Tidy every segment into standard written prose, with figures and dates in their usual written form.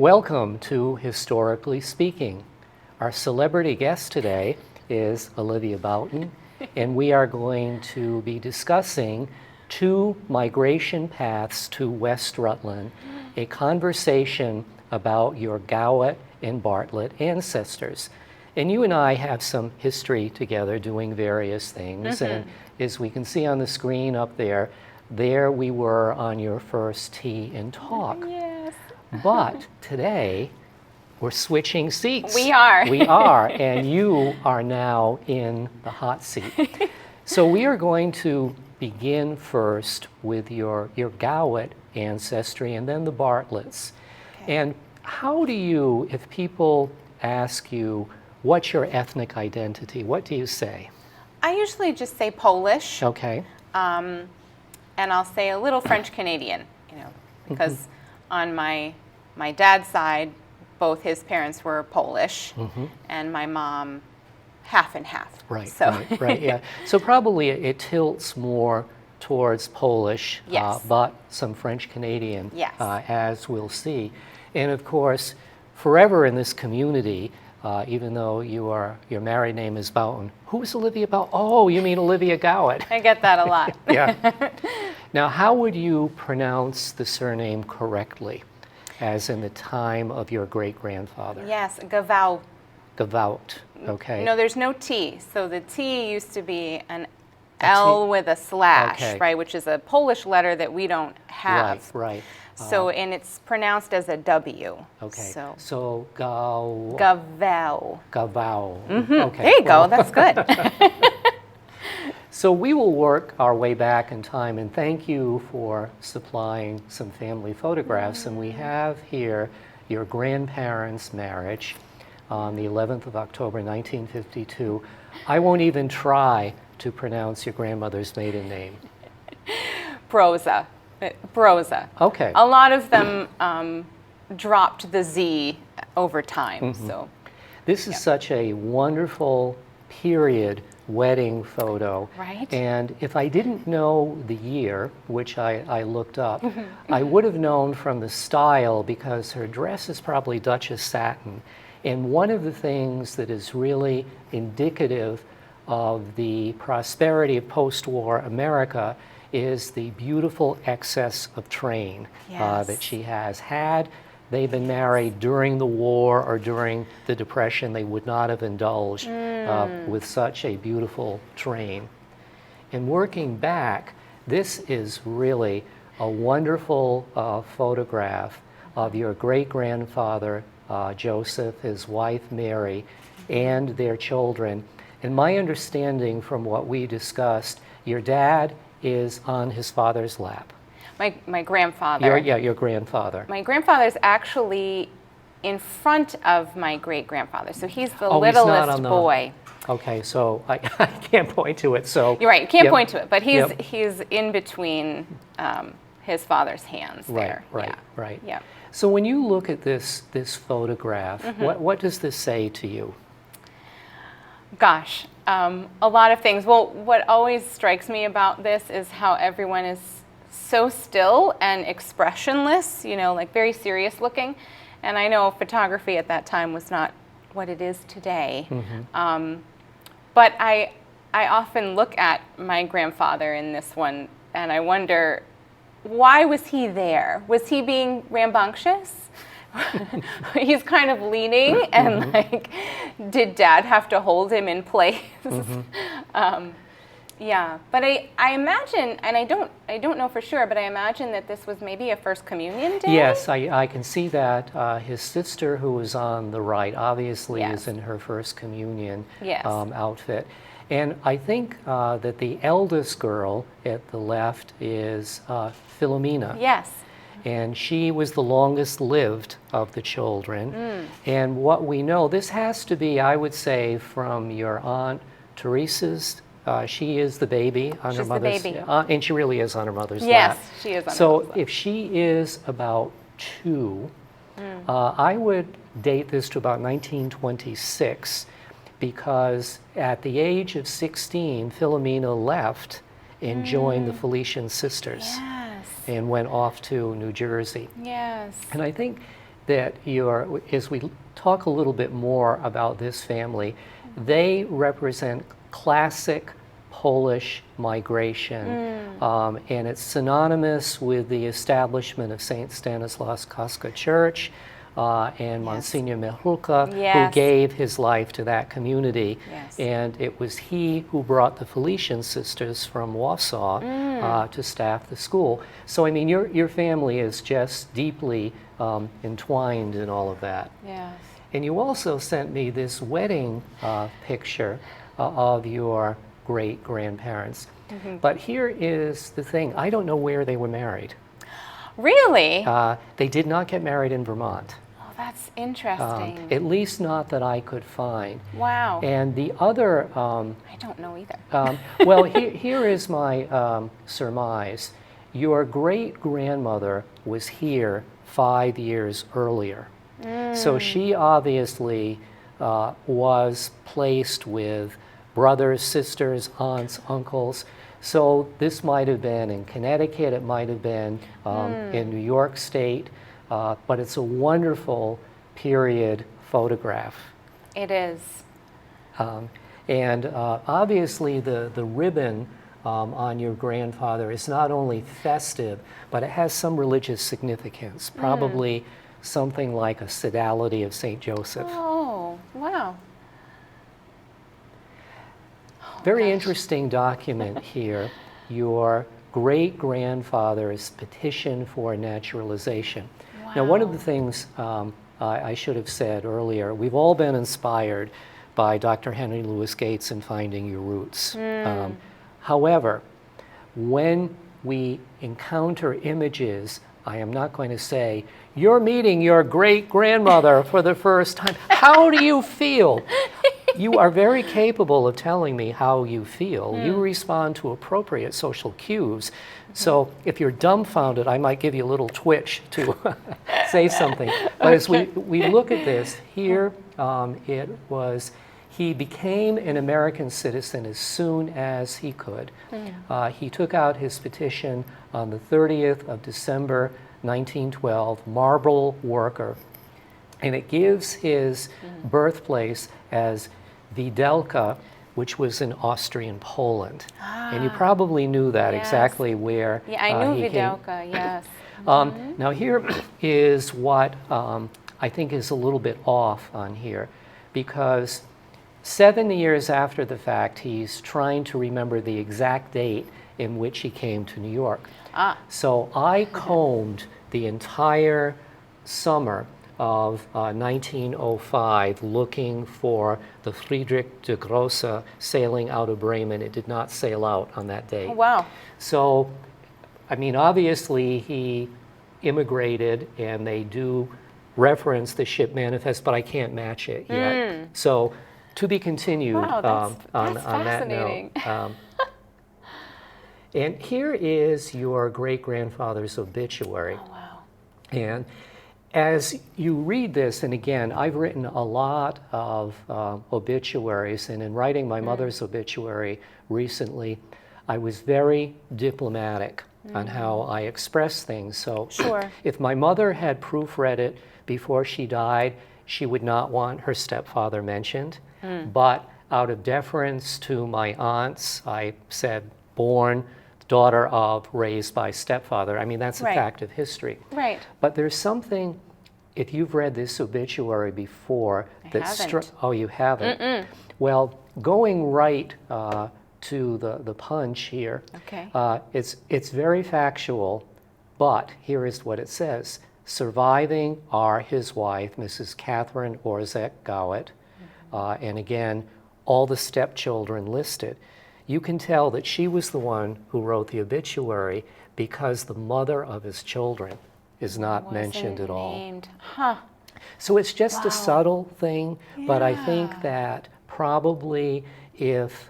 Welcome to Historically Speaking. Our celebrity guest today is Olivia Boughton, and we are going to be discussing two migration paths to West Rutland, a conversation about your Gawet and Bartlett ancestors. And you and I have some history together doing various things, and as we can see on the screen up there we were on your first tea and talk. Yes. But today, we're switching seats. We are. We are, and you are now in the hot seat. So we are going to begin first with your Gawet ancestry and then the Bartletts. Okay. And how do you, if people ask you, what's your ethnic identity, what do you say? I usually just say Polish, Okay. and I'll say a little French Canadian, because on my dad's side, both his parents were Polish, and my mom half and half. Right, So. right, yeah. So probably it tilts more towards Polish, Yes. but some French Canadian, Yes. As we'll see. And of course, forever in this community, even though your married name is Boughton, who is Olivia Boughton? Oh, you mean Olivia Gawet. I get that a lot. Yeah. Now, how would you pronounce the surname correctly, as in the time of your great-grandfather? Yes, Gawet. Gawet, okay. No, there's no T. So the T used to be an L with a slash, Okay. right, which is a Polish letter that we don't have. Right. So, and it's pronounced as a W. Okay. So Gawet. Gawet. Okay. There you go. That's good. So we will work our way back in time, and thank you for supplying some family photographs. And we have here your grandparents' marriage on the 11th of October, 1952. I won't even try to pronounce your grandmother's maiden name. Broza. Broza. Okay. A lot of them dropped the Z over time. So This is such a wonderful period wedding photo. Right. And if I didn't know the year, which I looked up, I would have known from the style, because her dress is probably Duchess satin. And one of the things that is really indicative of the prosperity of post-war America is the beautiful excess of train Yes. that she has had. They've been married during the war or during the Depression. They would not have indulged with such a beautiful train. And working back, this is really a wonderful photograph of your great-grandfather, Joseph, his wife, Mary, and their children. And my understanding from what we discussed, your dad is on his father's lap. my grandfather. Your grandfather. My grandfather's actually in front of my great-grandfather. So he's the Oh, he's not littlest on the- boy. Okay, so I can't point to it. So You're right. You can't Yep. point to it, but he's Yep. he's in between his father's hands there. Right. Yeah. So when you look at this photograph, Mm-hmm. what does this say to you? Gosh, a lot of things. Well, what always strikes me about this is how everyone is so still and expressionless, like very serious looking. And I know photography at that time was not what it is today. But I often look at my grandfather in this one and I wonder, why was he there? Was he being rambunctious? He's kind of leaning, and did Dad have to hold him in place? Yeah, but I imagine, and I don't know for sure, but I imagine that this was maybe a First Communion day. Yes, I can see that. His sister, who is on the right, obviously Yes. is in her First Communion Yes. Outfit. And I think that the eldest girl at the left is Philomena. Yes. And she was the longest lived of the children. And what we know, this has to be, I would say, from your Aunt Teresa's. She is the baby on her She's the mother's, baby. And she really is on her mother's Yes, lap. she is on her So mother's lap. if she is about 2, I would date this to about 1926, because at the age of 16, Philomena left and joined the Felician Sisters Yes. and went off to New Jersey. Yes. And I think that as we talk a little bit more about this family, they represent classic Polish migration, and it's synonymous with the establishment of St. Stanislaus Kostka Church and Monsignor Mechulka, who gave his life to that community. And it was he who brought the Felician sisters from Warsaw to staff the school. So, I mean, your family is just deeply entwined in all of that. Yes. And you also sent me this wedding picture of your great-grandparents. But here is the thing. I don't know where they were married. Really? They did not get married in Vermont. Oh, that's interesting. At least not that I could find. Wow. And the other... I don't know either. well, here is my surmise. Your great-grandmother was here 5 years earlier. So she obviously was placed with brothers, sisters, aunts, uncles. So this might have been in Connecticut, it might have been in New York State, but it's a wonderful period photograph. It is. And obviously the ribbon on your grandfather is not only festive, but it has some religious significance, probably something like a sodality of St. Joseph. Oh, wow. Very interesting document here, your great-grandfather's petition for naturalization. Now, one of the things I should have said earlier, we've all been inspired by Dr. Henry Louis Gates in Finding Your Roots. However, when we encounter images, I am not going to say, you're meeting your great-grandmother for the first time. How do you feel? You are very capable of telling me how you feel. You respond to appropriate social cues. So if you're dumbfounded, I might give you a little twitch to say something. But as we look at this, here it was, he became an American citizen as soon as he could. He took out his petition on the 30th of December, 1912, marble worker. And it gives his birthplace as Widelka, which was in Austrian Poland. And you probably knew that exactly where Yeah, I knew he came. Widelka, yes. Now here is what I think is a little bit off on here, because 7 years after the fact, he's trying to remember the exact date in which he came to New York. So I combed the entire summer of 1905 looking for the Friedrich de Grosse sailing out of Bremen. It did not sail out on that day. Oh, wow. So, I mean, obviously he immigrated, and they do reference the ship manifest, but I can't match it yet. So, to be continued. Wow, on that's that note. fascinating. And here is your great-grandfather's obituary. Oh, wow. And as you read this, and again, I've written a lot of obituaries, and in writing my mother's obituary recently, I was very diplomatic on how I express things. So if my mother had proofread it before she died, she would not want her stepfather mentioned. But out of deference to my aunts, I said, born, daughter of, raised by stepfather. I mean, that's a fact of history. Right. But there's something, if you've read this obituary before, oh, you haven't? Well, going right to the punch here, it's very factual, but here is what it says. Surviving are his wife, Mrs. Catherine Orzek Gawet, and again, all the stepchildren listed. You can tell that she was the one who wrote the obituary because the mother of his children is not mentioned at all. So it's just a subtle thing, but I think that probably if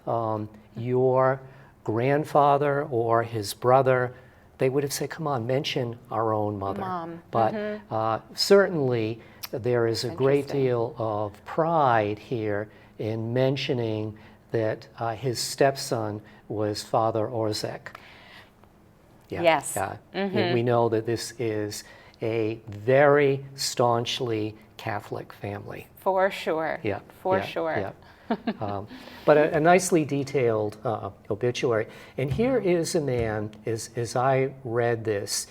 your grandfather or his brother, they would have said, come on, mention our own mother. But certainly there is a great deal of pride here in mentioning that his stepson was Father Orzek. We know that this is a very staunchly Catholic family. For sure. Yeah. For yeah, sure. Yeah. But a nicely detailed obituary. And here is a man, as I read this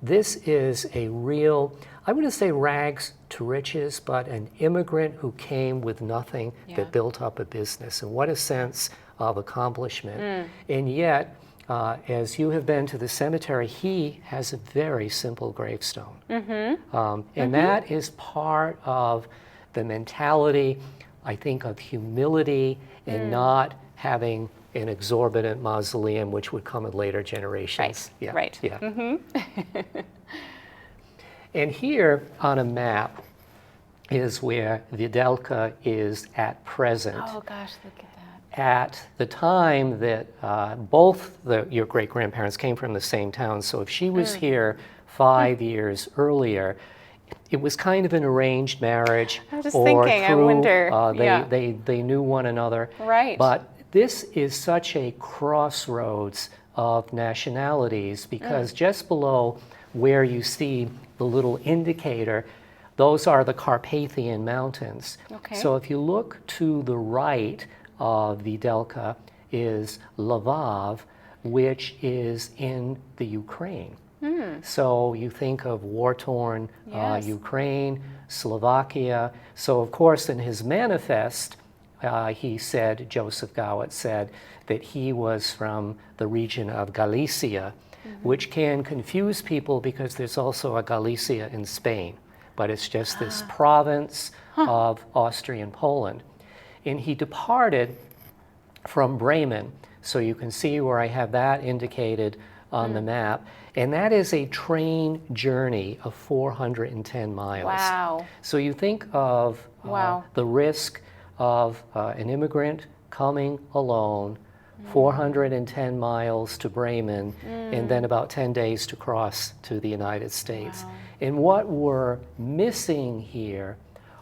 is a real, I wouldn't say rags to riches, but an immigrant who came with nothing that built up a business. And what a sense of accomplishment. And yet, as you have been to the cemetery, he has a very simple gravestone. And that is part of the mentality, I think, of humility and not having an exorbitant mausoleum, which would come in later generations. Right. Yeah. Right. Yeah. And here on a map is where Videlka is at present. Oh gosh, look at that. At the time that both your great-grandparents came from the same town, so if she was here 5 years earlier, it was kind of an arranged marriage. I was just thinking, I wonder, they knew one another. Right. But this is such a crossroads of nationalities because just below where you see the little indicator, those are the Carpathian Mountains. Okay. So if you look to the right of Videlka is Lvov, which is in the Ukraine. So you think of war-torn Ukraine, Slovakia. So of course in his manifest, he said, Joseph Gawet said, that he was from the region of Galicia, which can confuse people because there's also a Galicia in Spain, but it's just this province of Austrian Poland. And he departed from Bremen, so you can see where I have that indicated on the map, and that is a train journey of 410 miles. Wow. So you think of Wow. the risk of an immigrant coming alone, 410 miles to Bremen, and then about 10 days to cross to the United States. Wow. And what we're missing here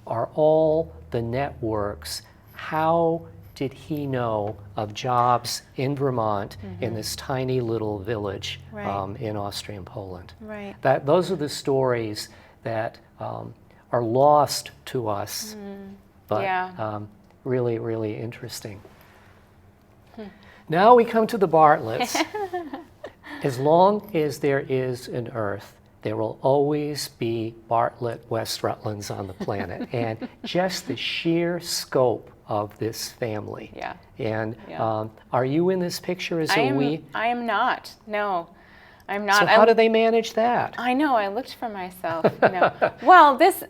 are all the networks. How did he know of jobs in Vermont in this tiny little village Right. in Austrian Poland? Right. Those are the stories that are lost to us, but Yeah. really, really interesting. Now we come to the Bartletts. As long as there is an Earth, there will always be Bartlett West Rutlands on the planet. And just the sheer scope of this family. Yeah. And Yeah. are you in this picture as a we? I am not. No, I'm not. So how do they manage that? I know. I looked for myself. Well, this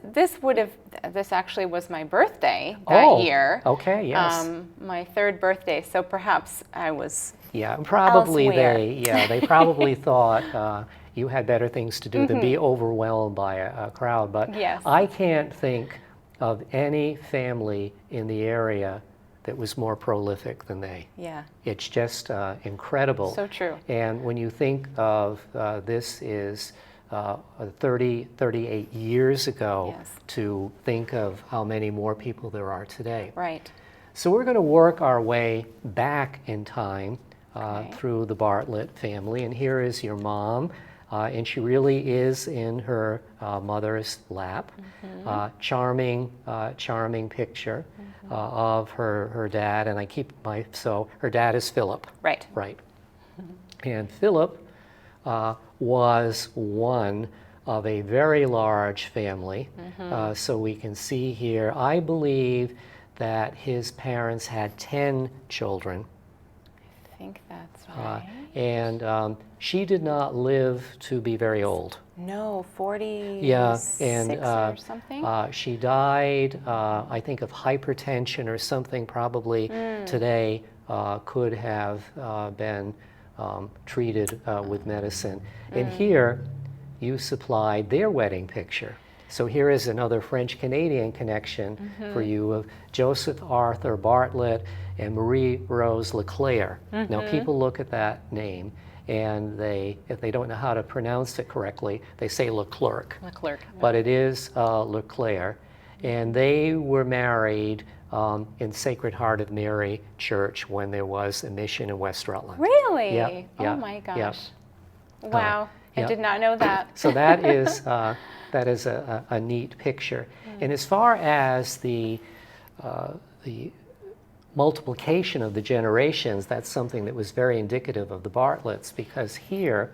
actually was my birthday that year. Okay. Yes. My third birthday. So perhaps I was. Yeah, and probably elsewhere. they probably thought you had better things to do than be overwhelmed by a crowd. But Yes. I can't think of any family in the area that was more prolific than they. Yeah. It's just incredible. So true. And when you think of this is 38 years ago, Yes. to think of how many more people there are today. Right. So we're going to work our way back in time through the Bartlett family. And here is your mom. And she really is in her mother's lap. Charming picture of her dad. And so her dad is Philip. Right. Right. And Philip was one of a very large family. So we can see here, I believe that his parents had 10 children. I think that's right. And she did not live to be very old. No, 46 Yeah, and or something. she died, I think, of hypertension or something. Probably today could have been treated with medicine. And here you supplied their wedding picture. So here is another French-Canadian connection for you of Joseph Arthur Bartlett and Marie Rose Leclerc. Now people look at that name and if they don't know how to pronounce it correctly, they say Leclerc. Leclerc. But it is Leclerc. And they were married in Sacred Heart of Mary Church when there was a mission in West Rutland. Really? Yeah, yeah, Oh my gosh. yeah. Wow. I did not know that. So that is a neat picture. And as far as the multiplication of the generations, that's something that was very indicative of the Bartletts, because here,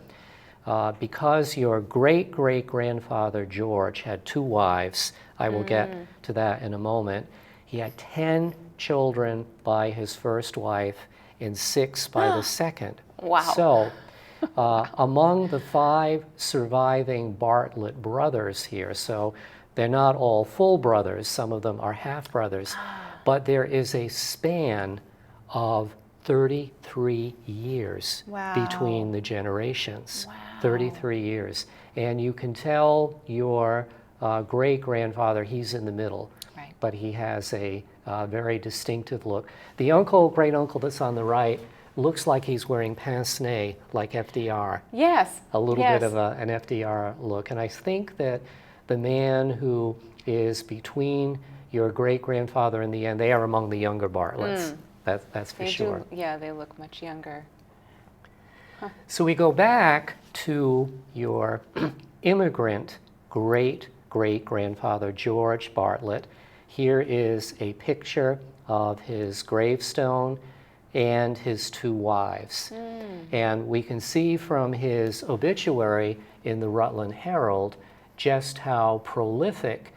because your great-great-grandfather George had 2 wives, I will get to that in a moment, he had 10 children by his first wife and 6 by the second. Wow. So among the 5 surviving Bartlett brothers here, so they're not all full brothers, some of them are half brothers, but there is a span of 33 years between the generations. 33 years. And you can tell your great-grandfather, he's in the middle, but he has a very distinctive look. The great-uncle that's on the right looks like he's wearing pince-nez, like FDR. Yes. A little bit of an FDR look. And I think that the man who is between your great-grandfather and the end, they are among the younger Bartletts. That's for sure. Yeah, they look much younger. So we go back to your immigrant great-great-grandfather, George Bartlett. Here is a picture of his gravestone and his 2 wives. And we can see from his obituary in the Rutland Herald just how prolific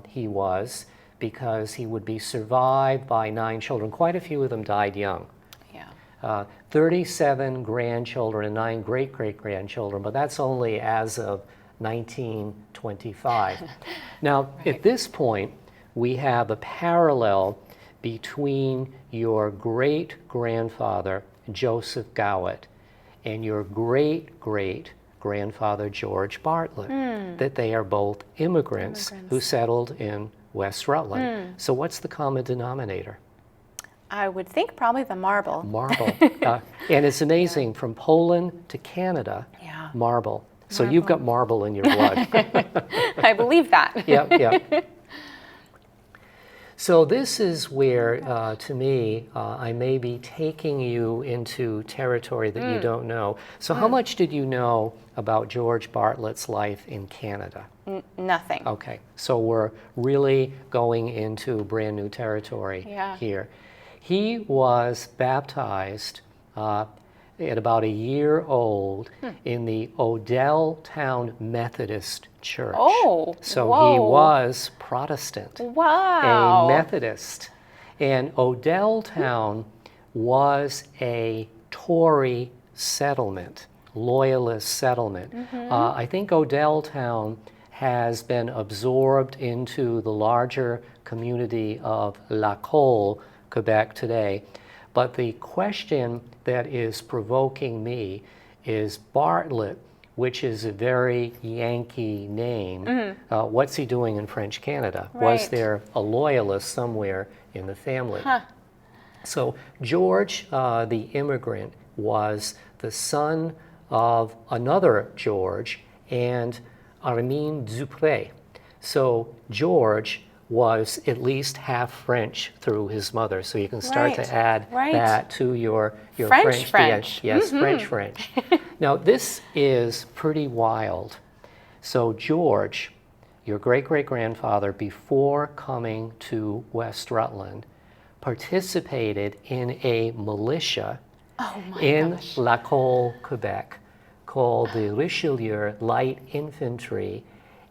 he was, because he would be survived by 9 children. Quite a few of them died young. 37 grandchildren and 9 great-great-grandchildren, but that's only as of 1925. Now, at this point, we have a parallel between your great-grandfather, Joseph Gawet, and your great-great-grandfather, George Bartlett, that they are both immigrants who settled in West Rutland. So what's the common denominator? I would think probably the marble. Marble. And it's amazing, from Poland to Canada, marble. So you've got marble in your blood. I believe that. Yeah. So this is where, to me, I may be taking you into territory that you don't know. So how much did you know about George Bartlett's life in Canada? Nothing. Okay, so we're really going into brand new territory here. He was baptized at about a year old in the Odelltown Methodist Church. So he was Protestant, a Methodist. And Odelltown was a Tory settlement, loyalist settlement. I think Odelltown has been absorbed into the larger community of La Colle, Quebec today. But the question that is provoking me is Bartlett, which is a very Yankee name. What's he doing in French Canada? Was there a loyalist somewhere in the family? So George, the immigrant, was the son of another George and Armine Dupré. So George was at least half French through his mother. So you can start to add that to your French. Yes, French. Now this is pretty wild. So George, your great-great-grandfather, before coming to West Rutland, participated in a militia in La Colle, Quebec, called the Richelieu Light Infantry,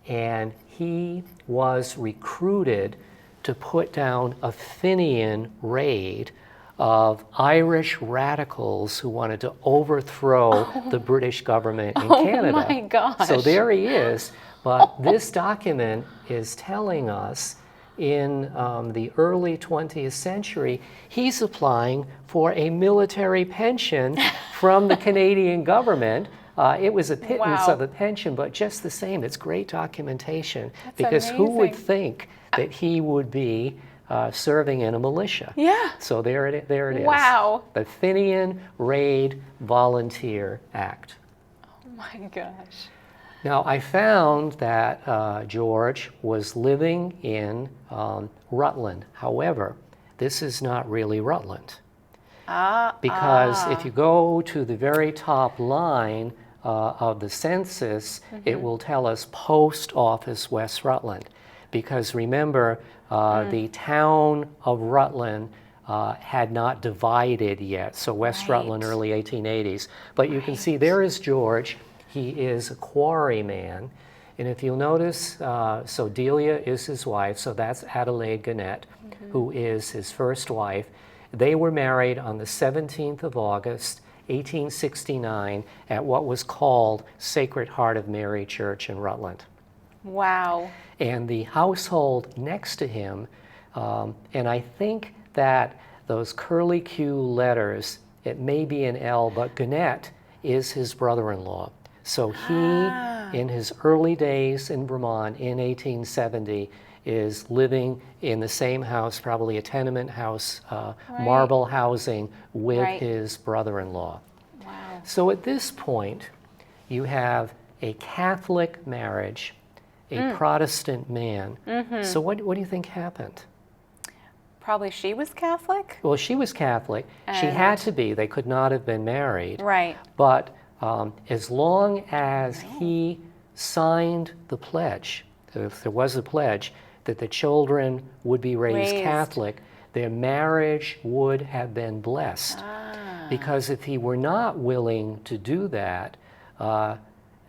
and he was recruited to put down a Fenian raid of Irish radicals who wanted to overthrow the British government in Canada. Oh my gosh. So there he is. But this document is telling us in the early 20th century, he's applying for a military pension from the Canadian government. It was a pittance of a pension, but just the same, it's great documentation. Because who would think that he would be serving in a militia? So there it is. Wow. The Fenian Raid Volunteer Act. Oh my gosh. Now, I found that George was living in Rutland. However, this is not really Rutland. Because if you go to the very top line of the census, it will tell us post office West Rutland. Because remember, the town of Rutland had not divided yet. So West Rutland, early 1880s. But you can see there is George. He is a quarryman. And if you'll notice, so Delia is his wife, so that's Adelaide Gannett, who is his first wife. They were married on the 17th of August, 1869, at what was called Sacred Heart of Mary Church in Rutland. Wow. And the household next to him, and I think that those curly Q letters, it may be an L, but Gannett is his brother-in-law. So he, in his early days in Vermont in 1870, is living in the same house, probably a tenement house, marble housing, with his brother-in-law. Wow. So at this point, you have a Catholic marriage, a Protestant man. So what do you think happened? Probably she was Catholic? Well, she was Catholic. She had to be. They could not have been married. Right. But as long as he signed the pledge, if there was a pledge, that the children would be raised Catholic, their marriage would have been blessed. Because if he were not willing to do that,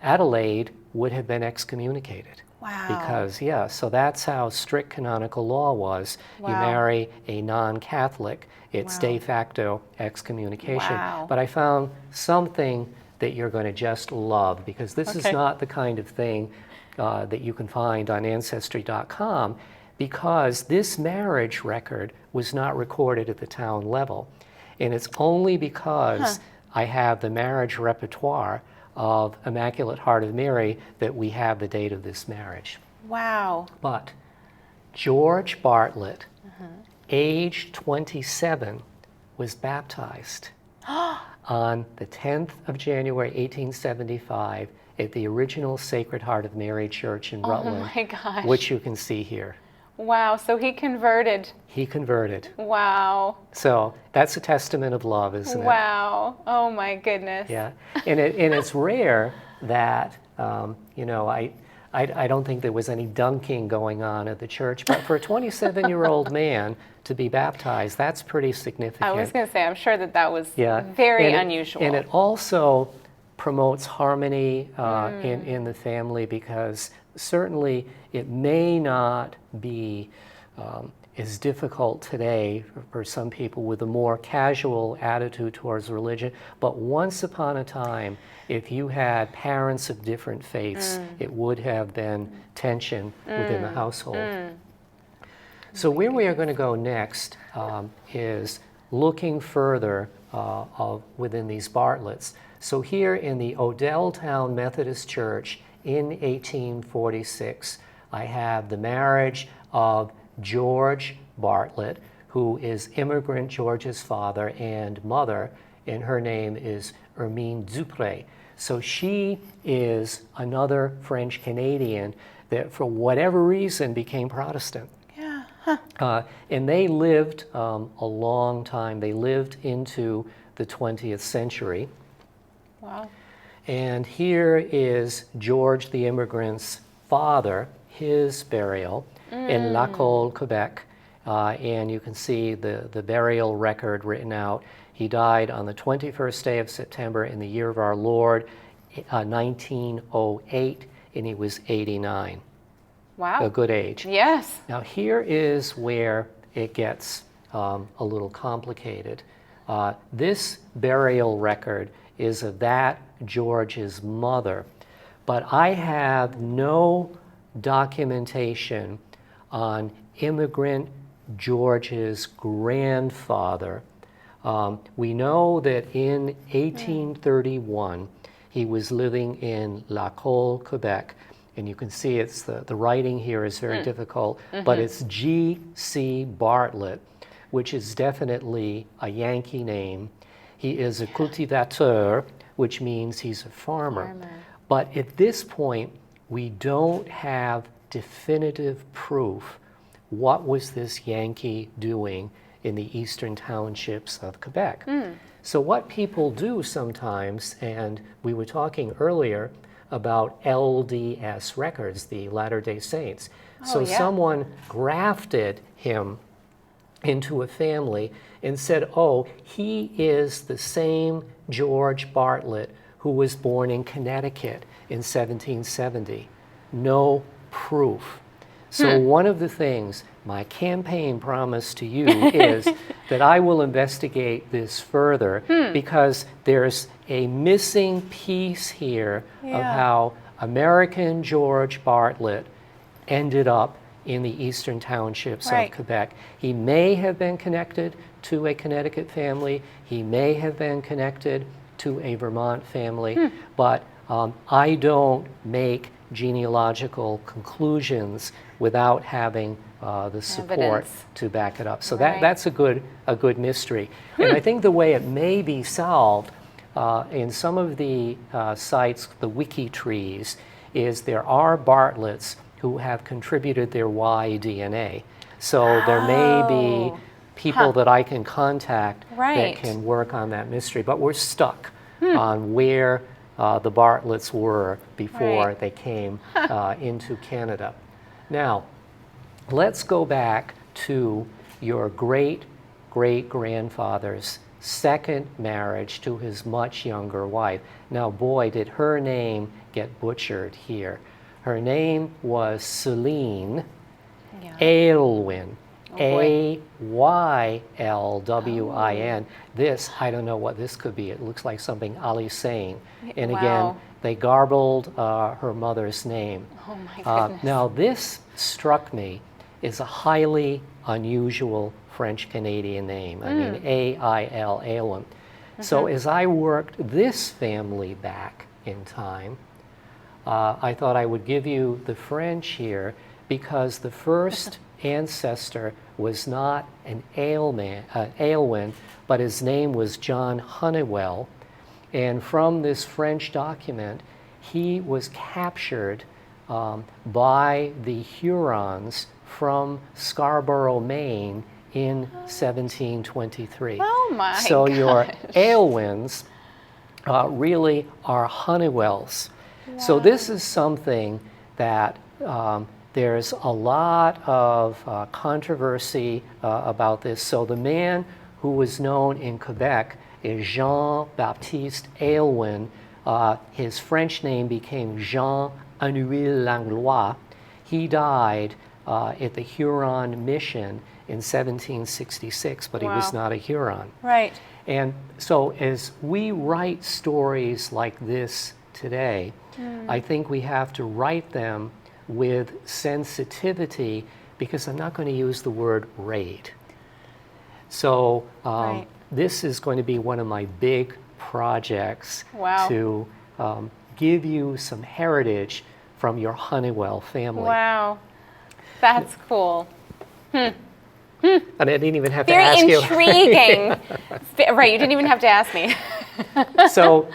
Adelaide would have been excommunicated. Wow. Because, so that's how strict canonical law was. You marry a non-Catholic, it's de facto excommunication. But I found something that you're going to just love, because this is not the kind of thing that you can find on Ancestry.com, because this marriage record was not recorded at the town level. And it's only because I have the marriage repertoire of Immaculate Heart of Mary that we have the date of this marriage. Wow. But George Bartlett, age 27, was baptized on the 10th of January, 1875, at the original Sacred Heart of Mary Church in Rutland, Oh my gosh. which you can see here. Wow, so he converted. He converted. Wow. So that's a testament of love, isn't it? Wow. Oh my goodness. Yeah, and it's rare that, I don't think there was any dunking going on at the church, but for a 27-year-old man to be baptized, that's pretty significant. I was going to say, I'm sure that was very unusual. And it also promotes harmony in the family, because certainly it may not be as difficult today for some people with a more casual attitude towards religion, but once upon a time, if you had parents of different faiths, it would have been tension within the household. So where we are going to go next is looking further within these Bartletts. So here in the Odelltown Methodist Church in 1846, I have the marriage of George Bartlett, who is immigrant George's father and mother, and her name is Hermine Dupré. So she is another French Canadian that for whatever reason became Protestant. And they lived a long time. They lived into the 20th century. Wow. And here is George the immigrant's father, his burial in Lacolle, Quebec. And you can see the burial record written out. He died on the 21st day of September in the year of our Lord, 1908, and he was 89. Wow. A good age. Yes. Now here is where it gets a little complicated. This burial record is of that George's mother, but I have no documentation on immigrant George's grandfather. We know that in 1831 he was living in Lacolle, Quebec, and you can see it's the writing here is very difficult, but it's G.C. Bartlett, which is definitely a Yankee name. He is a cultivateur, which means he's a farmer. But at this point, we don't have definitive proof what was this Yankee doing in the eastern townships of Quebec. So what people do sometimes, and we were talking earlier about LDS records, the Latter-day Saints. So yeah. someone grafted him into a family and said, oh, he is the same George Bartlett who was born in Connecticut in 1770. No proof. So one of the things my campaign promise to you is that I will investigate this further because there's a missing piece here of how American George Bartlett ended up in the eastern townships of Quebec. He may have been connected to a Connecticut family. He may have been connected to a Vermont family. But I don't make genealogical conclusions without having the support Evidence. to back it up. So Right. that's a good mystery. And I think the way it may be solved in some of the sites, the wiki trees, is there are Bartletts who have contributed their Y DNA. So there may be people that I can contact that can work on that mystery. But we're stuck on where the Bartletts were before they came into Canada. Now, let's go back to your great-great-grandfather's second marriage to his much younger wife. Now, boy, did her name get butchered here. Her name was Celine Aylwin. Aylwin. This, I don't know what this could be. It looks like something Ali's saying. And again, they garbled her mother's name. Oh my goodness. Now, this struck me as a highly unusual French-Canadian name. I mean, A-I-L, Aylwin. So as I worked this family back in time, I thought I would give you the French here because the first ancestor was not an Aylwin, but his name was John Honeywell. And from this French document, he was captured by the Hurons from Scarborough, Maine in 1723. Oh my So your gosh. Aylwins really are Honeywells. So this is something that there's a lot of controversy about this. So the man who was known in Quebec is Jean-Baptiste Aylwin. His French name became Jean Anouilh Langlois. He died at the Huron mission in 1766, but he was not a Huron. Right. And so as we write stories like this today, I think we have to write them with sensitivity because I'm not going to use the word raid. So this is going to be one of my big projects to give you some heritage from your Honeywell family. Wow. That's cool. And I didn't even have to Very ask you. intriguing. Right, you didn't even have to ask me. So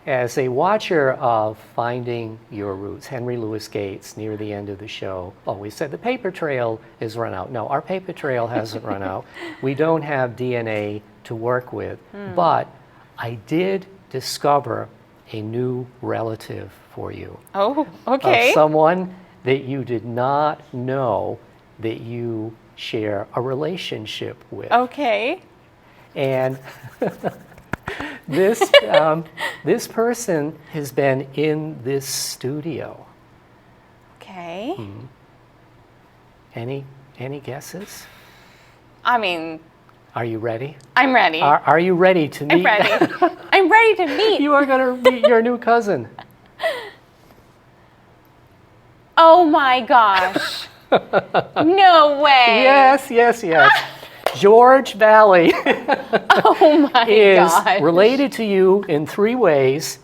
as a watcher of Finding Your Roots, Henry Louis Gates, near the end of the show, always said the paper trail is run out. No, our paper trail hasn't run out. We don't have DNA to work with. But I did discover a new relative for you. Oh, okay. Of someone that you did not know that you share a relationship with. Okay. And this this person has been in this studio. Okay. Any guesses? I mean, Are you ready? I'm ready. Are you ready to meet? I'm ready. I'm ready to meet. You are going to meet your new cousin. Oh my gosh. No way. Yes. George Valley Oh my is gosh. related to you in 3 ways.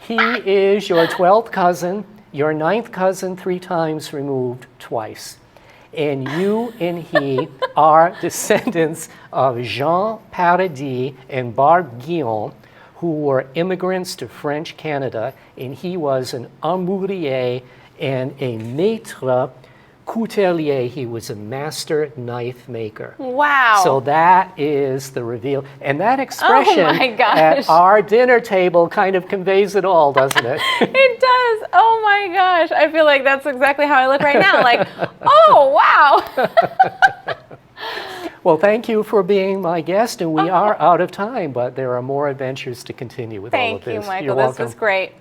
He is your 12th cousin, your 9th cousin 3 times removed twice. And you and he are descendants of Jean Paradis and Barbe Guillon, who were immigrants to French Canada, and he was an amourier and a maître coutelier. He was a master knife maker. Wow. So that is the reveal. And that expression my gosh. at our dinner table kind of conveys it all, doesn't it? It does. Oh my gosh. I feel like that's exactly how I look right now. Like, oh, wow. Well, thank you for being my guest, and we are out of time, but there are more adventures to continue with all of Thank this. you, Michael. You're This welcome. was great.